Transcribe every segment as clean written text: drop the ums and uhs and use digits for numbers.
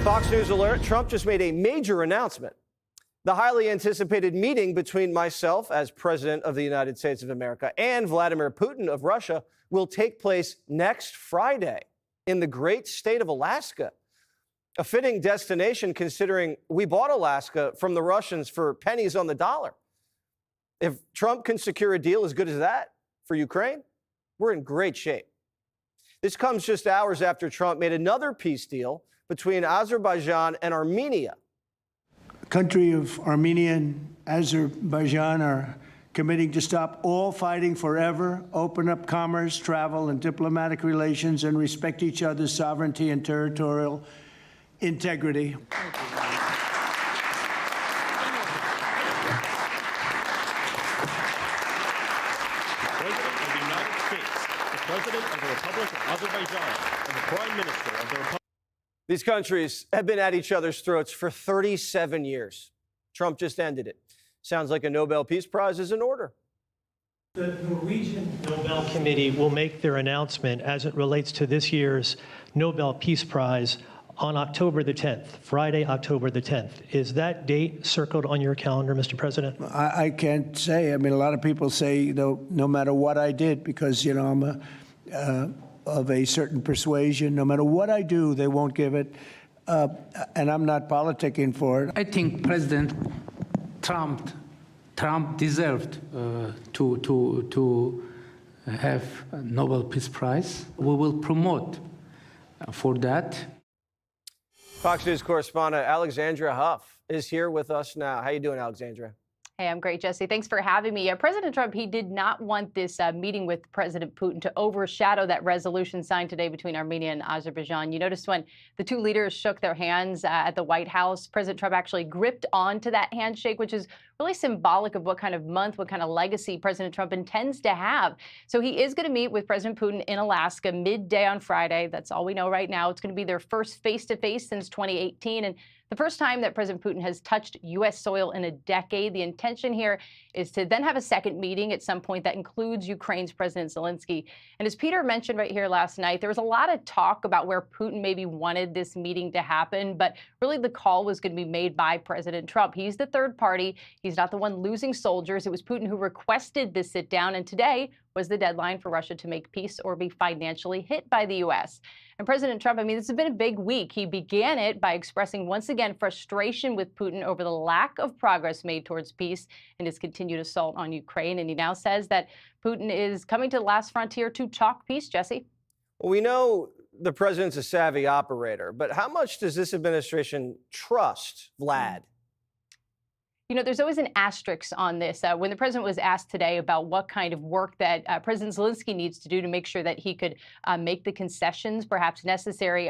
Fox News alert, Trump just made a major announcement. The highly anticipated meeting between myself as President of the United States of America and Vladimir Putin of Russia will take place next Friday in the great state of Alaska. A fitting destination considering we bought Alaska from the Russians for pennies on the dollar. If Trump can secure a deal as good as that for Ukraine, we're in great shape. This comes just hours after Trump made another peace deal between Azerbaijan and Armenia. The country of Armenia and Azerbaijan are committing to stop all fighting forever, open up commerce, travel, and diplomatic relations, and respect each other's sovereignty and territorial integrity. President of the Republic of Azerbaijan and the Prime Minister of the Republic. These countries have been at each other's throats for 37 years. Trump just ended it. Sounds like a Nobel Peace Prize is in order. The Norwegian Nobel Committee will make their announcement as it relates to this year's Nobel Peace Prize on October the 10th, Friday, October the 10th. Is that date circled on your calendar, Mr. President? I can't say. I mean, a lot of people say, no matter what I did, because, I'm of a certain persuasion, no matter what I do, they won't give it. And I'm not politicking for it. I think President Trump deserved to have a Nobel Peace Prize. We will promote for that. Fox News correspondent Alexandria Hoff is here with us now. How you doing, Alexandria? Hey, I'm great, Jesse. Thanks for having me. President Trump, he did not want this meeting with President Putin to overshadow that resolution signed today between Armenia and Azerbaijan. You noticed when the two leaders shook their hands at the White House, President Trump actually gripped onto that handshake, which is really symbolic of what kind of month, what kind of legacy President Trump intends to have. So he is going to meet with President Putin in Alaska midday on Friday. That's all we know right now. It's going to be their first face-to-face since 2018. And the first time that President Putin has touched U.S. soil in a decade. The intention here is to then have a second meeting at some point that includes Ukraine's President Zelensky. And as Peter mentioned right here last night, there was a lot of talk about where Putin maybe wanted this meeting to happen, but really the call was going to be made by President Trump. He's the third party. He's not the one losing soldiers. It was Putin who requested this sit down, and today was the deadline for Russia to make peace or be financially hit by the U.S. And President Trump, this has been a big week. He began it by expressing once again frustration with Putin over the lack of progress made towards peace and his continued assault on Ukraine. And he now says that Putin is coming to the last frontier to talk peace, Jesse. Well, we know the president's a savvy operator, but how much does this administration trust Vlad? There's always an asterisk on this. When the president was asked today about what kind of work that President Zelensky needs to do to make sure that he could make the concessions perhaps necessary,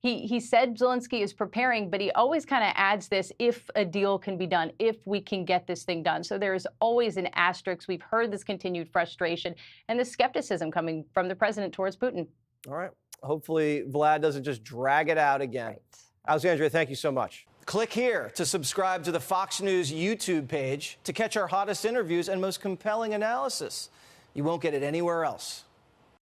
he said Zelensky is preparing, but he always kind of adds this, if a deal can be done, if we can get this thing done. So there is always an asterisk. We've heard this continued frustration and the skepticism coming from the president towards Putin. All right. Hopefully Vlad doesn't just drag it out again. Right. Alexandria, thank you so much. Click here to subscribe to the Fox News YouTube page to catch our hottest interviews and most compelling analysis. You won't get it anywhere else.